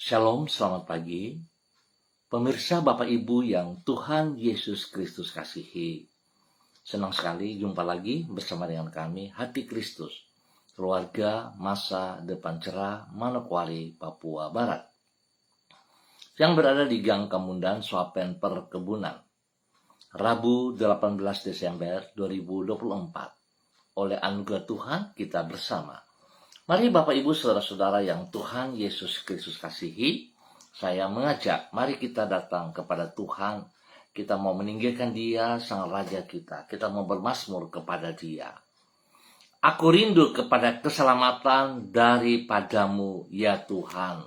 Shalom, selamat pagi. Pemirsa Bapak Ibu yang Tuhan Yesus Kristus kasihi. Senang sekali jumpa lagi bersama dengan kami, Hati Kristus, keluarga Masa Depan Cerah, Manokwari, Papua Barat, yang berada di Gang Kemundan, Swapen Perkebunan, Rabu 18 Desember 2024. Oleh anugerah Tuhan kita bersama. Mari Bapak Ibu Saudara-saudara yang Tuhan Yesus Kristus kasihi, saya mengajak, mari kita datang kepada Tuhan. Kita mau meninggikan Dia, Sang Raja kita. Kita mau bermazmur kepada Dia. Aku rindu kepada keselamatan daripadamu, ya Tuhan,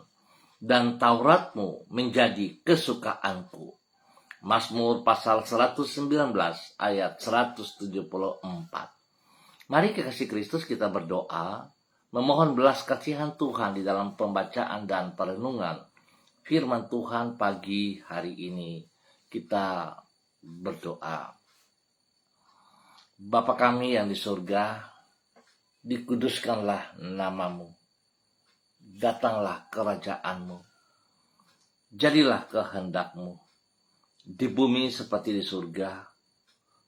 dan Tauratmu menjadi kesukaanku. Mazmur pasal 119 ayat 174. Mari kekasih Kristus kita berdoa, memohon belas kasihan Tuhan di dalam pembacaan dan perenungan firman Tuhan pagi hari ini. Kita berdoa. Bapa kami yang di surga, dikuduskanlah namamu. Datanglah kerajaanmu. Jadilah kehendakmu di bumi seperti di surga.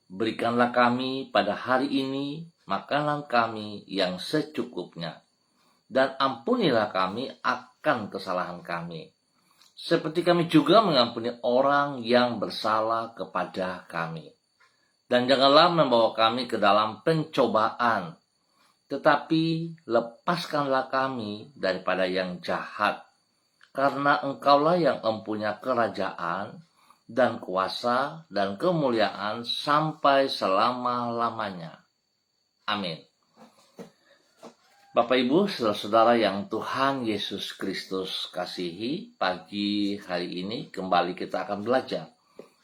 Berikanlah kami pada hari ini makanan kami yang secukupnya, dan ampunilah kami akan kesalahan kami, seperti kami juga mengampuni orang yang bersalah kepada kami. Dan janganlah membawa kami ke dalam pencobaan, tetapi lepaskanlah kami daripada yang jahat, karena Engkaulah yang mempunyai kerajaan dan kuasa dan kemuliaan sampai selama-lamanya. Amin. Bapak Ibu, saudara-saudara yang Tuhan Yesus Kristus kasihi, pagi hari ini kembali kita akan belajar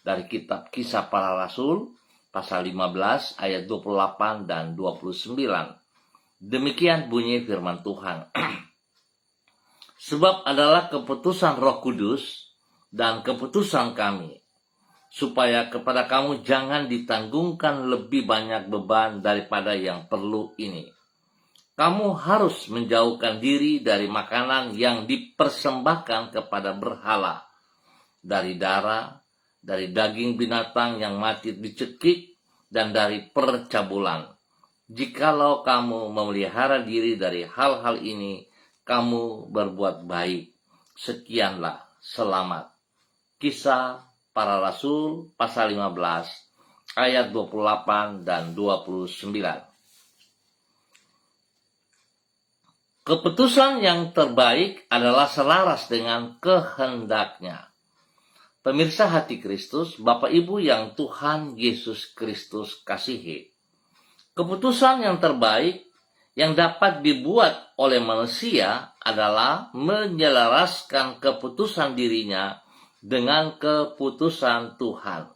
dari kitab Kisah Para Rasul pasal 15 ayat 28 dan 29. Demikian bunyi firman Tuhan. Sebab adalah keputusan Roh Kudus dan keputusan kami, supaya kepada kamu jangan ditanggungkan lebih banyak beban daripada yang perlu ini. Kamu harus menjauhkan diri dari makanan yang dipersembahkan kepada berhala, dari darah, dari daging binatang yang mati dicekik, dan dari percabulan. Jikalau kamu memelihara diri dari hal-hal ini, kamu berbuat baik. Sekianlah, selamat. Kisah Para Rasul pasal 15 ayat 28 dan 29. Keputusan yang terbaik adalah selaras dengan kehendaknya. Pemirsa Hati Kristus, Bapak Ibu yang Tuhan Yesus Kristus kasihi. Keputusan yang terbaik yang dapat dibuat oleh manusia adalah menyelaraskan keputusan dirinya dengan keputusan Tuhan.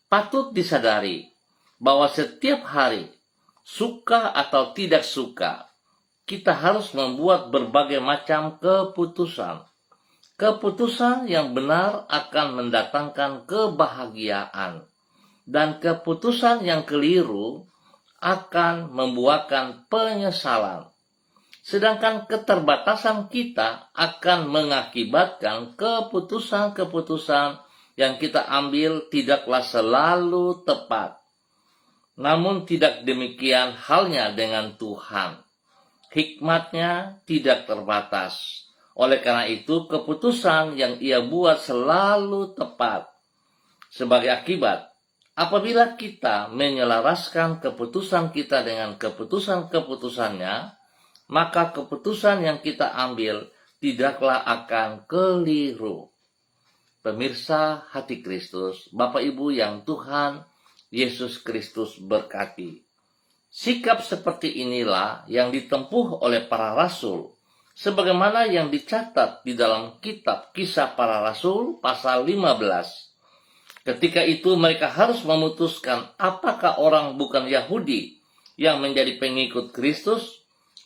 Patut disadari bahwa setiap hari, suka atau tidak suka, kita harus membuat berbagai macam keputusan. Keputusan yang benar akan mendatangkan kebahagiaan, dan keputusan yang keliru akan membuahkan penyesalan. Sedangkan keterbatasan kita akan mengakibatkan keputusan-keputusan yang kita ambil tidaklah selalu tepat. Namun tidak demikian halnya dengan Tuhan. Hikmatnya tidak terbatas. Oleh karena itu, keputusan yang Ia buat selalu tepat. Sebagai akibat, apabila kita menyelaraskan keputusan kita dengan keputusan-keputusannya, maka keputusan yang kita ambil tidaklah akan keliru. Pemirsa Hati Kristus, Bapak Ibu yang Tuhan Yesus Kristus berkati. Sikap seperti inilah yang ditempuh oleh para rasul, sebagaimana yang dicatat di dalam kitab Kisah Para Rasul pasal 15. Ketika itu mereka harus memutuskan apakah orang bukan Yahudi yang menjadi pengikut Kristus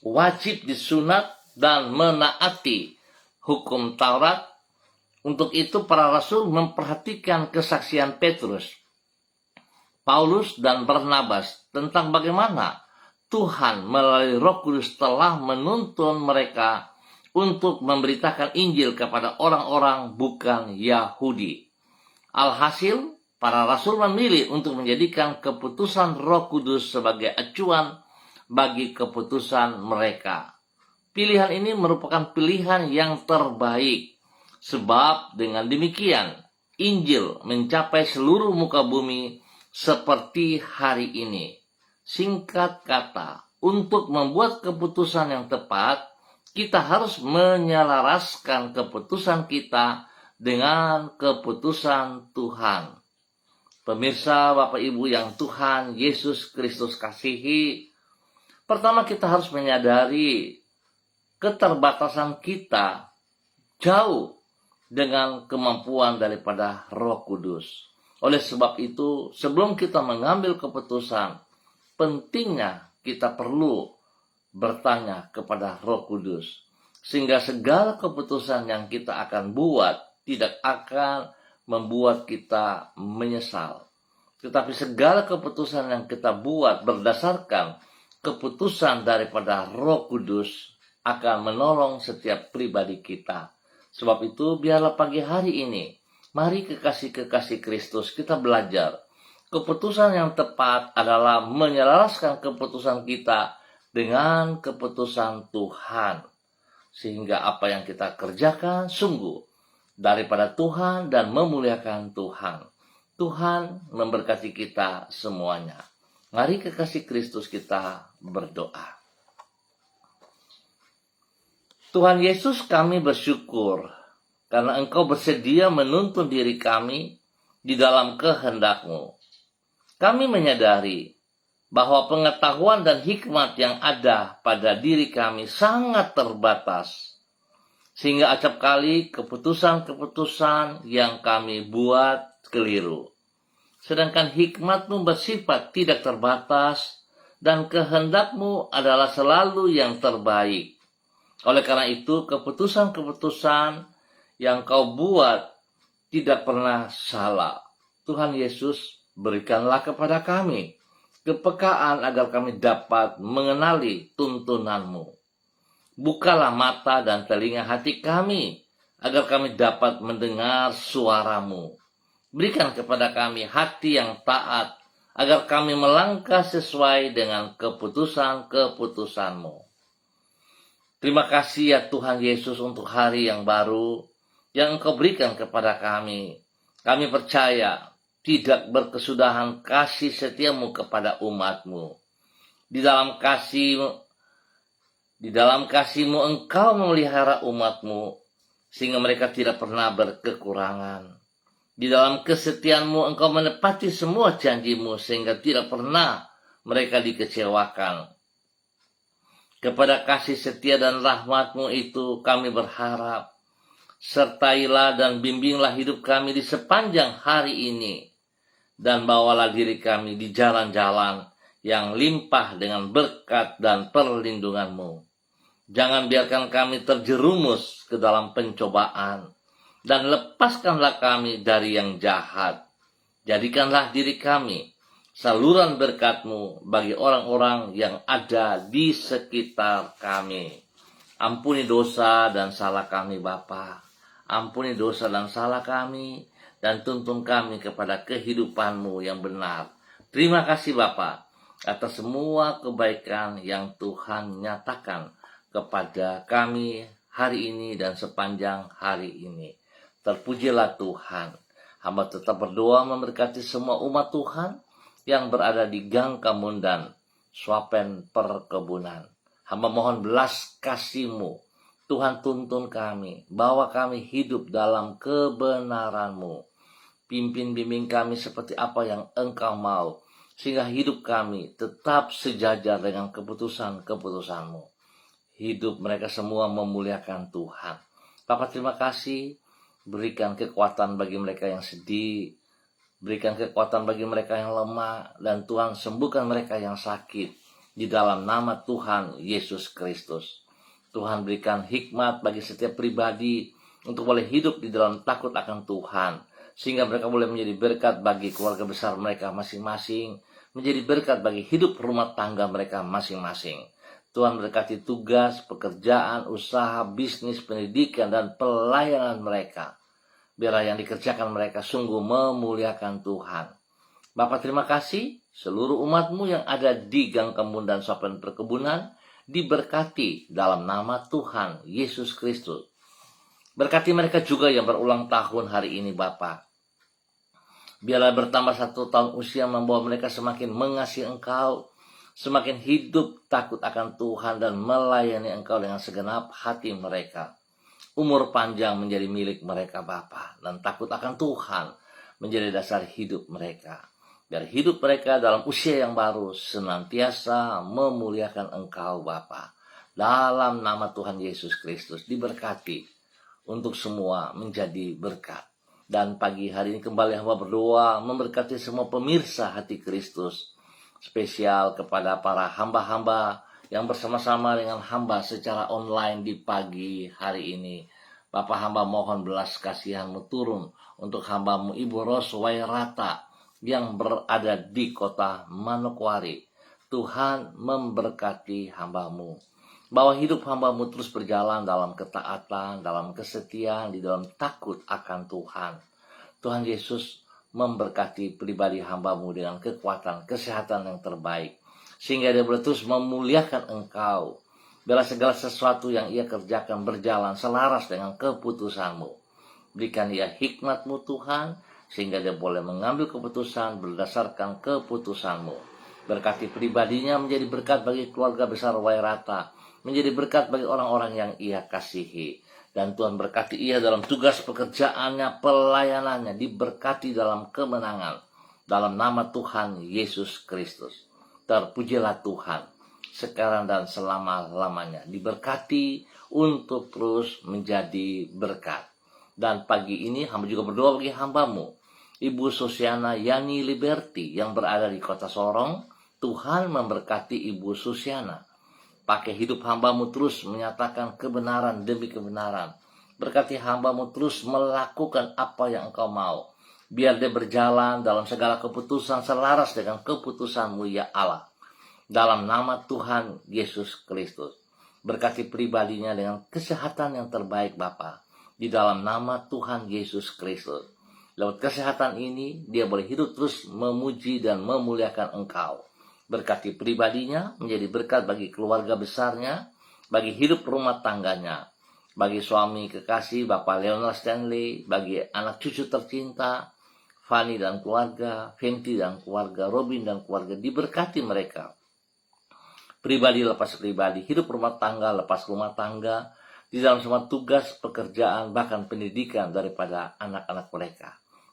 wajib disunat dan menaati hukum Taurat. Untuk itu para rasul memperhatikan kesaksian Petrus, Paulus, dan Barnabas tentang bagaimana Tuhan melalui Roh Kudus telah menuntun mereka untuk memberitakan Injil kepada orang-orang bukan Yahudi. Alhasil, para rasul memilih untuk menjadikan keputusan Roh Kudus sebagai acuan bagi keputusan mereka. Pilihan ini merupakan pilihan yang terbaik, sebab dengan demikian Injil mencapai seluruh muka bumi seperti hari ini. Singkat kata, untuk membuat keputusan yang tepat, kita harus menyelaraskan keputusan kita dengan keputusan Tuhan. Pemirsa, Bapak Ibu yang Tuhan Yesus Kristus kasihi, pertama kita harus menyadari keterbatasan kita jauh dengan kemampuan daripada Roh Kudus. Oleh sebab itu, sebelum kita mengambil keputusan, pentingnya kita perlu bertanya kepada Roh Kudus, sehingga segala keputusan yang kita akan buat tidak akan membuat kita menyesal. Tetapi segala keputusan yang kita buat berdasarkan keputusan daripada Roh Kudus akan menolong setiap pribadi kita. Sebab itu, biarlah pagi hari ini, mari kekasih-kekasih Kristus, kita belajar. Keputusan yang tepat adalah menyelaraskan keputusan kita dengan keputusan Tuhan. Sehingga apa yang kita kerjakan sungguh daripada Tuhan dan memuliakan Tuhan. Tuhan memberkati kita semuanya. Mari kekasih Kristus kita berdoa. Tuhan Yesus, kami bersyukur karena Engkau bersedia menuntun diri kami di dalam kehendak-Mu. Kami menyadari bahwa pengetahuan dan hikmat yang ada pada diri kami sangat terbatas, sehingga acap kali keputusan-keputusan yang kami buat keliru. Sedangkan hikmat-Mu bersifat tidak terbatas dan kehendak-Mu adalah selalu yang terbaik. Oleh karena itu, keputusan-keputusan yang Kau buat tidak pernah salah. Tuhan Yesus, berikanlah kepada kami kepekaan agar kami dapat mengenali tuntunan-Mu. Bukalah mata dan telinga hati kami agar kami dapat mendengar suara-Mu. Berikan kepada kami hati yang taat agar kami melangkah sesuai dengan keputusan-keputusan-Mu. Terima kasih ya Tuhan Yesus untuk hari yang baru yang Engkau berikan kepada kami. Kami percaya tidak berkesudahan kasih setiamu kepada umat-Mu. Di dalam kasih-Mu Engkau memelihara umat-Mu, sehingga mereka tidak pernah berkekurangan. Di dalam kesetiaan-Mu Engkau menepati semua janji-Mu, sehingga tidak pernah mereka dikecewakan. Kepada kasih setia dan rahmat-Mu itu kami berharap, sertailah dan bimbinglah hidup kami di sepanjang hari ini, dan bawalah diri kami di jalan-jalan yang limpah dengan berkat dan perlindungan-Mu. Jangan biarkan kami terjerumus ke dalam pencobaan, dan lepaskanlah kami dari yang jahat. Jadikanlah diri kami saluran berkat-Mu bagi orang-orang yang ada di sekitar kami. Ampuni dosa dan salah kami, Bapa. Ampuni dosa dan salah kami, dan tuntun kami kepada kehidupan-Mu yang benar. Terima kasih Bapa atas semua kebaikan yang Tuhan nyatakan kepada kami hari ini dan sepanjang hari ini. Terpujilah Tuhan. Hamba tetap berdoa memberkati semua umat Tuhan yang berada di Gang Kamundan, Swapen Perkebunan. Hamba mohon belas kasih-Mu. Tuhan tuntun kami, bawa kami hidup dalam kebenaran-Mu. Pimpin bimbing kami seperti apa yang Engkau mau, sehingga hidup kami tetap sejajar dengan keputusan-keputusan-Mu. Hidup mereka semua memuliakan Tuhan. Bapa, terima kasih. Berikan kekuatan bagi mereka yang sedih, berikan kekuatan bagi mereka yang lemah, dan Tuhan sembuhkan mereka yang sakit di dalam nama Tuhan Yesus Kristus. Tuhan berikan hikmat bagi setiap pribadi untuk boleh hidup di dalam takut akan Tuhan, sehingga mereka boleh menjadi berkat bagi keluarga besar mereka masing-masing, menjadi berkat bagi hidup rumah tangga mereka masing-masing. Tuhan berkati tugas, pekerjaan, usaha, bisnis, pendidikan, dan pelayanan mereka. Biarlah yang dikerjakan mereka sungguh memuliakan Tuhan. Bapa, terima kasih seluruh umat-Mu yang ada di Gang Kebun dan Sopen Perkebunan diberkati dalam nama Tuhan Yesus Kristus. Berkati mereka juga yang berulang tahun hari ini, Bapa. Biarlah bertambah 1 tahun usia membawa mereka semakin mengasihi Engkau, semakin hidup takut akan Tuhan dan melayani Engkau dengan segenap hati mereka. Umur panjang menjadi milik mereka, Bapa, dan takut akan Tuhan menjadi dasar hidup mereka. Biar hidup mereka dalam usia yang baru senantiasa memuliakan Engkau, Bapa. Dalam nama Tuhan Yesus Kristus diberkati untuk semua menjadi berkat. Dan pagi hari ini kembali hamba berdoa memberkati semua pemirsa hati Kristus. Spesial kepada para hamba-hamba yang bersama-sama dengan hamba secara online di pagi hari ini. Bapak hamba mohon belas kasihan-Mu turun untuk hamba-Mu Ibu Ros Wairata yang berada di kota Manokwari. Tuhan memberkati hamba-Mu. Bahwa hidup hamba-Mu terus berjalan dalam ketaatan, dalam kesetiaan, di dalam takut akan Tuhan. Tuhan Yesus memberkati pribadi hamba-Mu dengan kekuatan, kesehatan yang terbaik. Sehingga dia boleh terus memuliakan Engkau. Biarlah segala sesuatu yang ia kerjakan berjalan selaras dengan keputusan-Mu. Berikan ia hikmat-Mu Tuhan, sehingga dia boleh mengambil keputusan berdasarkan keputusan-Mu. Berkati pribadinya menjadi berkat bagi keluarga besar Wairata, menjadi berkat bagi orang-orang yang ia kasihi. Dan Tuhan berkati ia dalam tugas pekerjaannya, pelayanannya, diberkati dalam kemenangan. Dalam nama Tuhan Yesus Kristus. Terpujilah Tuhan, sekarang dan selama-lamanya. Diberkati untuk terus menjadi berkat. Dan pagi ini hamba juga berdoa bagi hamba-Mu Ibu Susiana Yani Liberty yang berada di kota Sorong. Tuhan memberkati Ibu Susiana. Pakai hidup hamba-Mu terus menyatakan kebenaran demi kebenaran. Berkati hamba-Mu terus melakukan apa yang Engkau mau. Biar dia berjalan dalam segala keputusan selaras dengan keputusan-Mu ya Allah. Dalam nama Tuhan Yesus Kristus. Berkati pribadinya dengan kesehatan yang terbaik Bapa. Di dalam nama Tuhan Yesus Kristus. Lewat kesehatan ini, dia boleh hidup terus memuji dan memuliakan Engkau. Berkati pribadinya, menjadi berkat bagi keluarga besarnya, bagi hidup rumah tangganya, bagi suami kekasih Bapak Leonard Stanley, bagi anak cucu tercinta, Fanny dan keluarga, Fenty dan keluarga, Robin dan keluarga, diberkati mereka. Pribadi lepas pribadi, hidup rumah tangga lepas rumah tangga, di dalam semua tugas, pekerjaan, bahkan pendidikan daripada anak-anak mereka.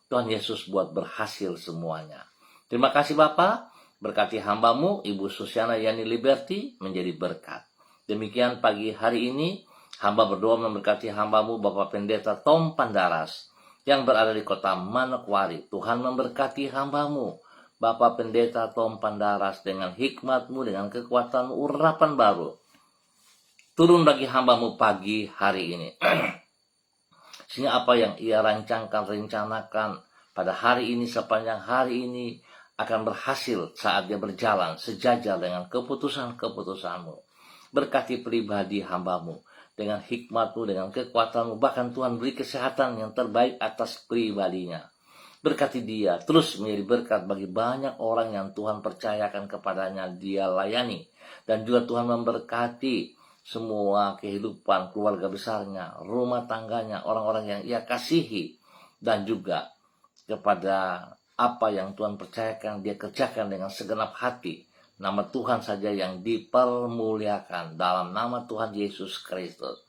Tuhan Yesus buat berhasil semuanya. Terima kasih Bapak, berkati hamba-Mu Ibu Susiana Yani Liberty menjadi berkat. Demikian pagi hari ini, hamba berdoa memberkati hamba-Mu Bapak Pendeta Tom Pandaras yang berada di kota Manokwari. Tuhan memberkati hamba-Mu Bapak Pendeta Tom Pandaras dengan hikmat-Mu, dengan kekuatan urapan baru. Turun bagi hamba-Mu pagi hari ini. Sehingga apa yang ia rencanakan pada hari ini, sepanjang hari ini, akan berhasil saat dia berjalan sejajar dengan keputusan-keputusan-Mu. Berkati pribadi hamba-Mu dengan hikmat-Mu, dengan kekuatan-Mu. Bahkan Tuhan beri kesehatan yang terbaik atas pribadinya. Berkati dia terus menjadi berkat bagi banyak orang yang Tuhan percayakan kepadanya dia layani. Dan juga Tuhan memberkati semua kehidupan keluarga besarnya, rumah tangganya, orang-orang yang ia kasihi. Dan juga kepada apa yang Tuhan percayakan, dia kerjakan dengan segenap hati. Nama Tuhan saja yang dipermuliakan dalam nama Tuhan Yesus Kristus.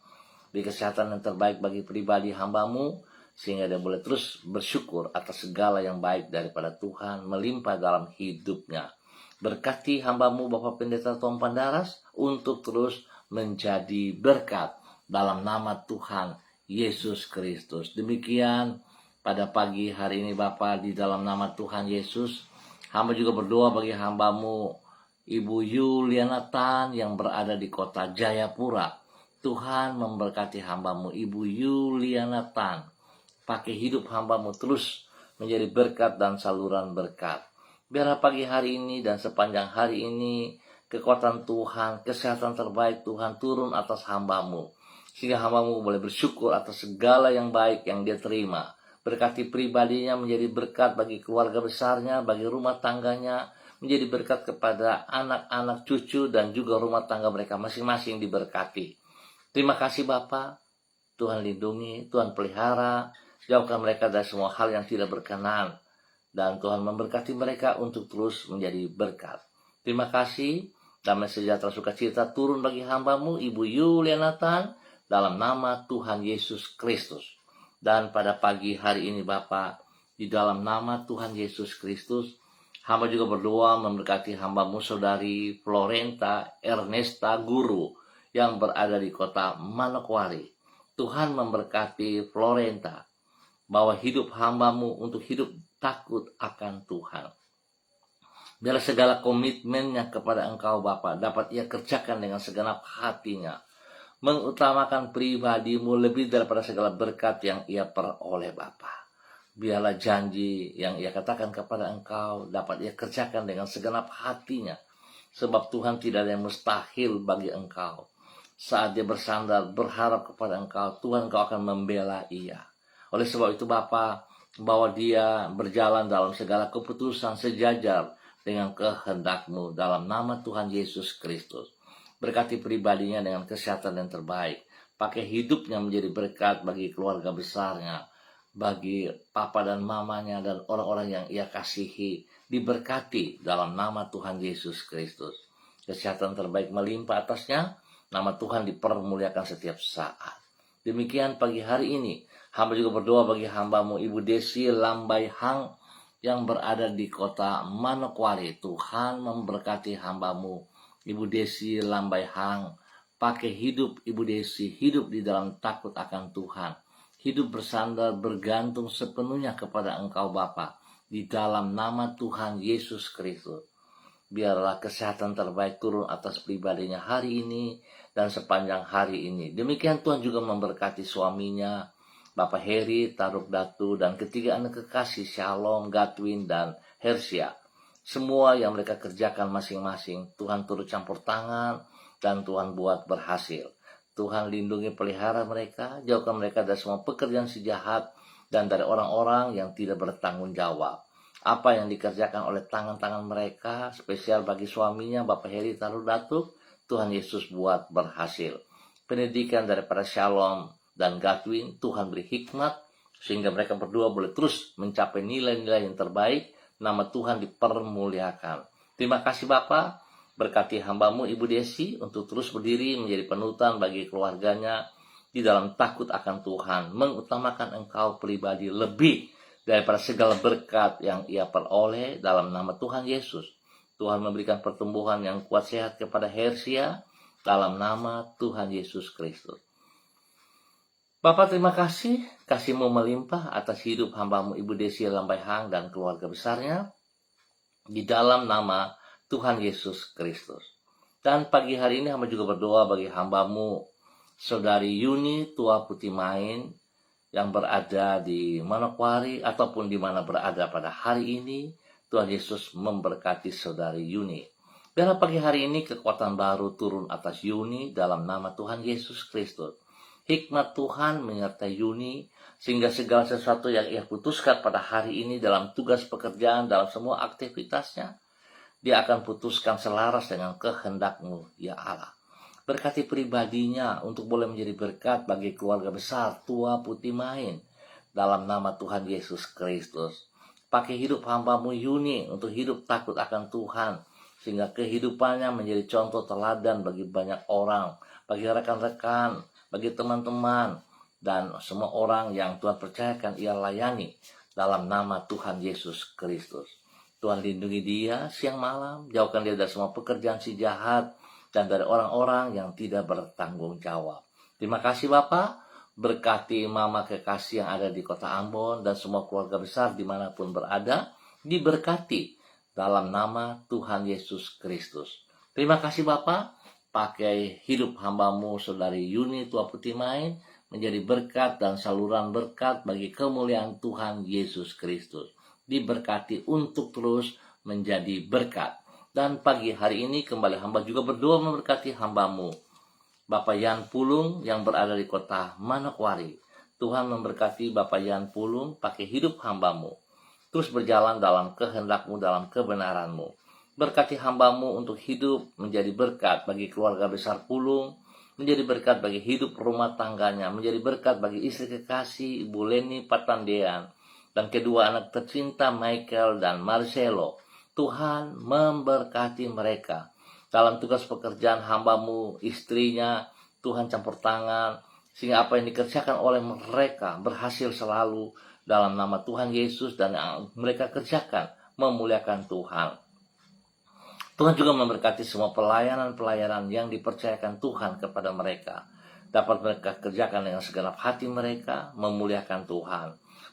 Beri kesehatan yang terbaik bagi pribadi hamba-Mu, sehingga dia boleh terus bersyukur atas segala yang baik daripada Tuhan melimpah dalam hidupnya. Berkati hamba-Mu Bapak Pendeta Tom Pandaras untuk terus menjadi berkat dalam nama Tuhan Yesus Kristus. Demikian pada pagi hari ini Bapak, di dalam nama Tuhan Yesus, hamba juga berdoa bagi hamba-Mu Ibu Yuliana Tan yang berada di kota Jayapura. Tuhan memberkati hamba-Mu Ibu Yuliana Tan. Pakai hidup hamba-Mu terus menjadi berkat dan saluran berkat. Biarlah pagi hari ini dan sepanjang hari ini kekuatan Tuhan, kesehatan terbaik Tuhan turun atas hamba-Mu. Sehingga hamba-Mu boleh bersyukur atas segala yang baik yang dia terima. Berkati pribadinya menjadi berkat bagi keluarga besarnya, bagi rumah tangganya, menjadi berkat kepada anak-anak cucu dan juga rumah tangga mereka masing-masing diberkati. Terima kasih Bapa, Tuhan lindungi, Tuhan pelihara, jauhkan mereka dari semua hal yang tidak berkenan, dan Tuhan memberkati mereka untuk terus menjadi berkat. Terima kasih, damai sejahtera sukacita turun bagi hamba-Mu Ibu Yulia Nathan dalam nama Tuhan Yesus Kristus. Dan pada pagi hari ini Bapa, di dalam nama Tuhan Yesus Kristus, hamba juga berdoa memberkati hamba-Mu Saudari Florenta Ernesta Guru yang berada di kota Manokwari. Tuhan memberkati Florenta, bahwa hidup hamba-Mu untuk hidup takut akan Tuhan. Biarlah segala komitmennya kepada Engkau Bapa dapat ia kerjakan dengan segenap hatinya, mengutamakan pribadi-Mu lebih daripada segala berkat yang ia peroleh Bapa. Biarlah janji yang ia katakan kepada Engkau dapat ia kerjakan dengan segenap hatinya, sebab Tuhan tidak ada yang mustahil bagi Engkau. Saat dia bersandar berharap kepada Engkau, Tuhan Engkau akan membela ia. Oleh sebab itu Bapa, bahwa dia berjalan dalam segala keputusan sejajar dengan kehendak-Mu dalam nama Tuhan Yesus Kristus. Berkati pribadinya dengan kesehatan yang terbaik. Pakai hidupnya menjadi berkat bagi keluarga besarnya, bagi papa dan mamanya dan orang-orang yang ia kasihi. Diberkati dalam nama Tuhan Yesus Kristus. Kesehatan terbaik melimpah atasnya. Nama Tuhan dipermuliakan setiap saat. Demikian pagi hari ini, hamba juga berdoa bagi hamba-Mu Ibu Desi Lambai Hang yang berada di kota Manokwari. Tuhan memberkati hamba-Mu Ibu Desi Lambai Hang. Pakai hidup Ibu Desi, hidup di dalam takut akan Tuhan. Hidup bersandar bergantung sepenuhnya kepada Engkau Bapa. Di dalam nama Tuhan Yesus Kristus. Biarlah kesehatan terbaik turun atas pribadinya hari ini dan sepanjang hari ini. Demikian Tuhan juga memberkati suaminya, Bapak Heri, Taruk Datu, dan ketiga anak kekasih Shalom, Gatwin, dan Hersia. Semua yang mereka kerjakan masing-masing, Tuhan turut campur tangan dan Tuhan buat berhasil. Tuhan lindungi pelihara mereka, jauhkan mereka dari semua pekerjaan si jahat dan dari orang-orang yang tidak bertanggung jawab. Apa yang dikerjakan oleh tangan-tangan mereka, spesial bagi suaminya, Bapak Heri Taruk Datu, Tuhan Yesus buat berhasil. Pendidikan daripada Shalom dan Gatwin, Tuhan beri hikmat, sehingga mereka berdua boleh terus mencapai nilai-nilai yang terbaik, nama Tuhan dipermuliakan. Terima kasih Bapak, berkati hamba-Mu Ibu Desi untuk terus berdiri menjadi penutan bagi keluarganya di dalam takut akan Tuhan, mengutamakan Engkau pribadi lebih daripada segala berkat yang ia peroleh dalam nama Tuhan Yesus. Tuhan memberikan pertumbuhan yang kuat sehat kepada Hersia dalam nama Tuhan Yesus Kristus. Bapak terima kasih, kasih-Mu melimpah atas hidup hamba-Mu Ibu Desi Lambai Hang dan keluarga besarnya di dalam nama Tuhan Yesus Kristus. Dan pagi hari ini hamba juga berdoa bagi hamba-Mu Saudari Yuni Tua Putih Main yang berada di Manokwari ataupun di mana berada pada hari ini. Tuhan Yesus memberkati Saudari Yuni. Biarlah pagi hari ini kekuatan baru turun atas Yuni dalam nama Tuhan Yesus Kristus. Hikmat Tuhan menyertai Yuni sehingga segala sesuatu yang ia putuskan pada hari ini dalam tugas pekerjaan, dalam semua aktivitasnya, dia akan putuskan selaras dengan kehendak-Mu, ya Allah. Berkati pribadinya untuk boleh menjadi berkat bagi keluarga besar Tua Putih Main dalam nama Tuhan Yesus Kristus. Pakai hidup hamba-Mu Yuni untuk hidup takut akan Tuhan, sehingga kehidupannya menjadi contoh teladan bagi banyak orang, bagi rekan-rekan, bagi teman-teman, dan semua orang yang Tuhan percayakan ia layani dalam nama Tuhan Yesus Kristus. Tuhan lindungi dia siang malam, jauhkan dia dari semua pekerjaan si jahat, dan dari orang-orang yang tidak bertanggung jawab. Terima kasih Bapak, berkati mama kekasih yang ada di kota Ambon dan semua keluarga besar dimanapun berada, diberkati dalam nama Tuhan Yesus Kristus. Terima kasih Bapak, pakai hidup hamba-Mu Saudari Yuni Tua Putih Main menjadi berkat dan saluran berkat bagi kemuliaan Tuhan Yesus Kristus. Diberkati untuk terus menjadi berkat. Dan pagi hari ini kembali hamba juga berdoa memberkati hambamu, Bapak Yan Pulung yang berada di kota Manokwari. Tuhan memberkati Bapak Yan Pulung pakai hidup hambamu, terus berjalan dalam kehendakmu, dalam kebenaranmu. Berkati hambamu untuk hidup menjadi berkat bagi keluarga besar Pulung, menjadi berkat bagi hidup rumah tangganya, menjadi berkat bagi istri kekasih Ibu Leni Patandean, dan kedua anak tercinta Michael dan Marcelo. Tuhan memberkati mereka dalam tugas pekerjaan hambamu, istrinya. Tuhan campur tangan sehingga apa yang dikerjakan oleh mereka berhasil selalu dalam nama Tuhan Yesus, dan yang mereka kerjakan memuliakan Tuhan. Tuhan juga memberkati semua pelayanan-pelayanan yang dipercayakan Tuhan kepada mereka. Dapat mereka kerjakan dengan segenap hati mereka, memuliakan Tuhan.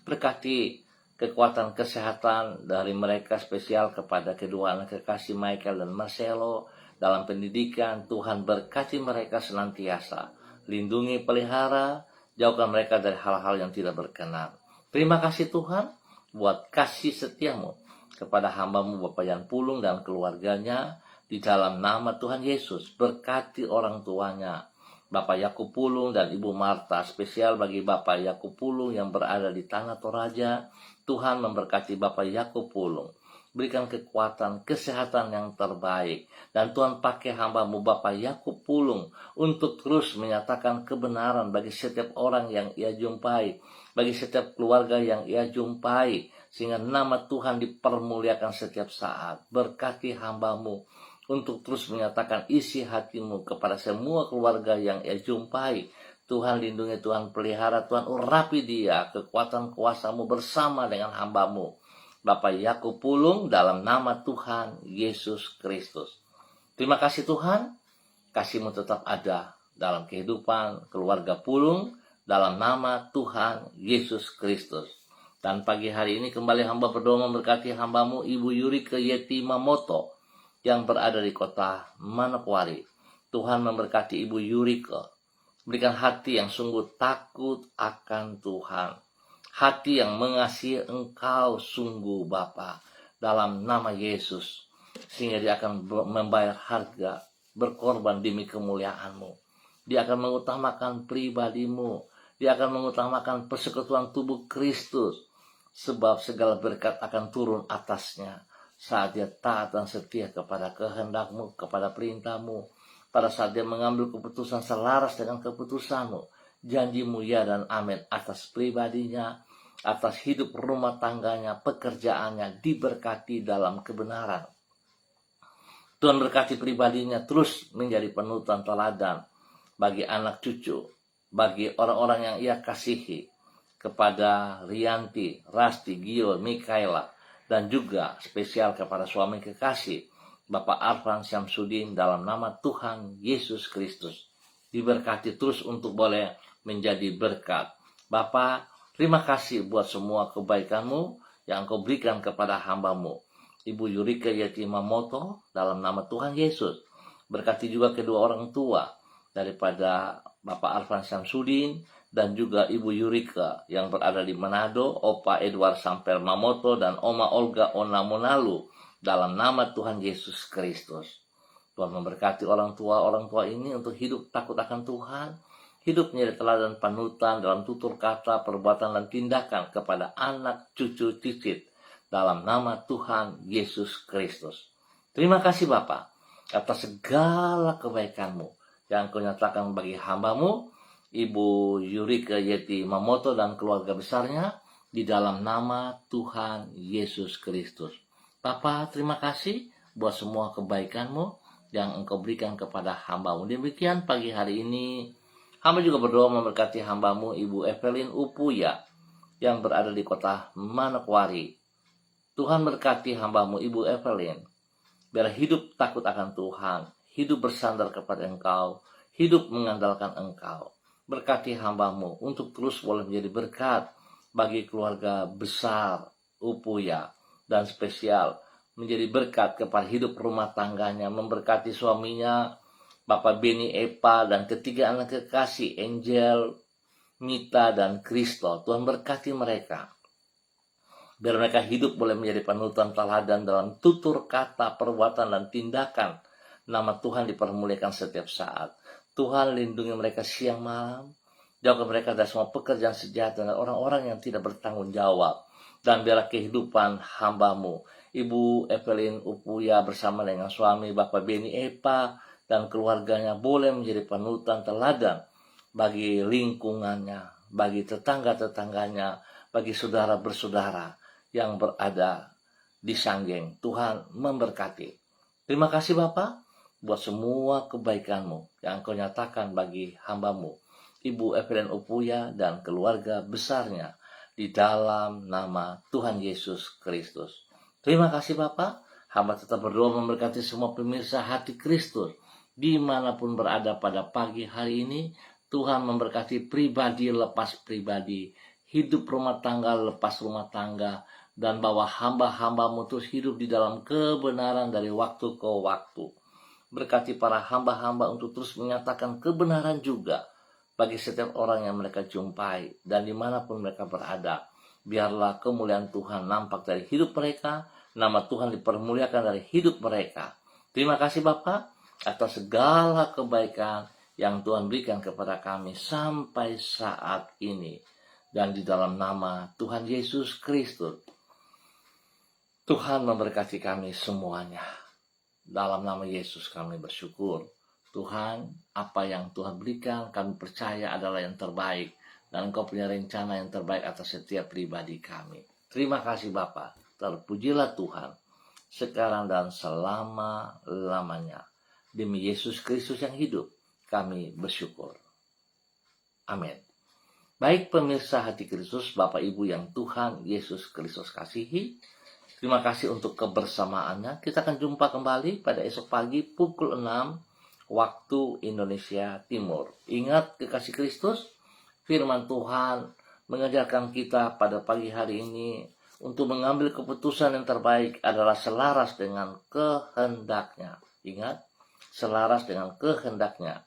Berkati kekuatan kesehatan dari mereka, spesial kepada kedua anak kekasih Michael dan Marcelo. Dalam pendidikan, Tuhan berkati mereka senantiasa. Lindungi, pelihara, jauhkan mereka dari hal-hal yang tidak berkenan. Terima kasih Tuhan buat kasih setiamu kepada hambamu Bapak Yan Pulung dan keluarganya. Di dalam nama Tuhan Yesus, berkati orang tuanya, Bapak Yakub Pulung dan Ibu Marta, spesial bagi Bapak Yakub Pulung yang berada di Tanah Toraja. Tuhan memberkati Bapak Yakub Pulung, berikan kekuatan, kesehatan yang terbaik, dan Tuhan pakai hambamu Bapak Yakub Pulung untuk terus menyatakan kebenaran bagi setiap orang yang ia jumpai, bagi setiap keluarga yang ia jumpai, sehingga nama Tuhan dipermuliakan setiap saat. Berkati hambamu untuk terus menyatakan isi hatimu kepada semua keluarga yang ia jumpai. Tuhan lindungi, Tuhan pelihara, Tuhan urapi dia, kekuatan kuasamu bersama dengan hambamu Bapak Yakub Pulung, dalam nama Tuhan Yesus Kristus. Terima kasih Tuhan, kasih-Mu tetap ada dalam kehidupan keluarga Pulung, dalam nama Tuhan Yesus Kristus. Dan pagi hari ini kembali hamba berdoa memberkati hambamu Ibu Yurike Yeti Mamoto yang berada di kota Manokwari. Tuhan memberkati Ibu Yurike, berikan hati yang sungguh takut akan Tuhan, hati yang mengasihi Engkau sungguh Bapa, dalam nama Yesus, sehingga dia akan membayar harga, berkorban demi kemuliaan-Mu. Dia akan mengutamakan pribadi-Mu, dia akan mengutamakan persekutuan tubuh Kristus, sebab segala berkat akan turun atasnya saat dia taat dan setia kepada kehendak-Mu, kepada perintah-Mu. Pada saat dia mengambil keputusan selaras dengan keputusan-Mu, janji-Mu ya dan amin atas pribadinya, atas hidup rumah tangganya, pekerjaannya, diberkati dalam kebenaran. Tuhan berkati pribadinya terus menjadi panutan teladan bagi anak cucu, bagi orang-orang yang ia kasihi, kepada Rianti, Rasti, Gio, Mikaela, dan juga spesial kepada suami kekasih Bapak Arfan Syamsuddin, dalam nama Tuhan Yesus Kristus. Diberkati terus untuk boleh menjadi berkat. Bapak, terima kasih buat semua kebaikan-Mu yang Kau berikan kepada hamba-Mu Ibu Yurike Yeti Mamoto, dalam nama Tuhan Yesus. Berkati juga kedua orang tua daripada Bapak Arfan Syamsuddin dan juga Ibu Yurika yang berada di Manado, Opa Edward Samper Mamoto dan Oma Olga Onamonalu, dalam nama Tuhan Yesus Kristus. Tuhan memberkati orang tua ini untuk hidup takut akan Tuhan, hidup menjadi teladan panutan dalam tutur kata, perbuatan, dan tindakan kepada anak, cucu, cicit, dalam nama Tuhan Yesus Kristus. Terima kasih Bapa atas segala kebaikan-Mu yang Kau nyatakan bagi hamba-Mu Ibu Yurike Yeti Mamoto dan keluarga besarnya, di dalam nama Tuhan Yesus Kristus. Bapa, terima kasih buat semua kebaikan-Mu yang Engkau berikan kepada hamba-Mu. Demikian pagi hari ini, hamba juga berdoa memberkati hamba-Mu Ibu Evelyn Upuya yang berada di kota Manokwari. Tuhan berkati hamba-Mu Ibu Evelyn, biar hidup takut akan Tuhan, hidup bersandar kepada Engkau, hidup mengandalkan Engkau. Berkati hamba-Mu untuk terus boleh menjadi berkat bagi keluarga besar Upuya, dan spesial menjadi berkat kepada hidup rumah tangganya, memberkati suaminya Bapak Beni Epa dan ketiga anak kekasih Angel, Mita, dan Kristo. Tuhan berkati mereka Biar mereka hidup boleh menjadi panutan teladan dalam tutur kata, perbuatan, dan tindakan. Nama Tuhan dipermuliakan setiap saat. Tuhan lindungi mereka siang malam. Jauhkan mereka dari semua pekerjaan sejahat dan orang-orang yang tidak bertanggung jawab. Dan biarlah kehidupan hamba-Mu, Ibu Evelyn Upuya bersama dengan suami Bapak Beni Epa dan keluarganya boleh menjadi panutan teladan bagi lingkungannya, bagi tetangga-tetangganya, bagi saudara bersaudara yang berada di Sanggeng. Tuhan memberkati. Terima kasih Bapak buat semua kebaikan-Mu yang Engkau nyatakan bagi hamba-Mu, Ibu Evelyn Upuya dan keluarga besarnya, di dalam nama Tuhan Yesus Kristus. Terima kasih Bapak. Hamba tetap berdoa memberkati semua pemirsa Hati Kristus dimanapun berada pada pagi hari ini. Tuhan memberkati pribadi lepas pribadi, hidup rumah tangga lepas rumah tangga, dan bahwa hamba-hamba-Mu terus hidup di dalam kebenaran dari waktu ke waktu. Berkati para hamba-hamba untuk terus menyatakan kebenaran juga bagi setiap orang yang mereka jumpai dan dimanapun mereka berada. Biarlah kemuliaan Tuhan nampak dari hidup mereka, nama Tuhan dipermuliakan dari hidup mereka. Terima kasih Bapak atas segala kebaikan yang Tuhan berikan kepada kami sampai saat ini. Dan di dalam nama Tuhan Yesus Kristus, Tuhan memberkati kami semuanya. Dalam nama Yesus kami bersyukur. Tuhan, apa yang Tuhan berikan kami percaya adalah yang terbaik. Dan Engkau punya rencana yang terbaik atas setiap pribadi kami. Terima kasih Bapa. Terpujilah Tuhan sekarang dan selama-lamanya. Demi Yesus Kristus yang hidup, kami bersyukur. Amin. Baik pemirsa Hati Kristus, Bapak Ibu yang Tuhan Yesus Kristus kasihi, terima kasih untuk kebersamaannya. Kita akan jumpa kembali pada esok pagi pukul 6 waktu Indonesia Timur. Ingat kekasih Kristus, firman Tuhan mengajarkan kita pada pagi hari ini untuk mengambil keputusan yang terbaik adalah selaras dengan kehendaknya. Ingat, selaras dengan kehendaknya.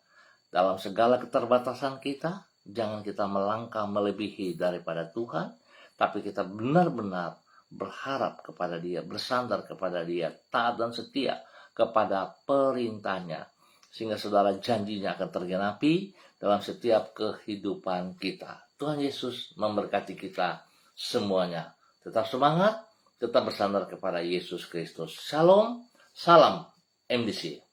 Dalam segala keterbatasan kita, jangan kita melangkah melebihi daripada Tuhan, tapi kita benar-benar berharap kepada Dia, bersandar kepada Dia, taat dan setia kepada perintahnya, sehingga saudara janjinya akan tergenapi dalam setiap kehidupan kita. Tuhan Yesus memberkati kita semuanya. Tetap semangat, tetap bersandar kepada Yesus Kristus. Shalom, salam MDC.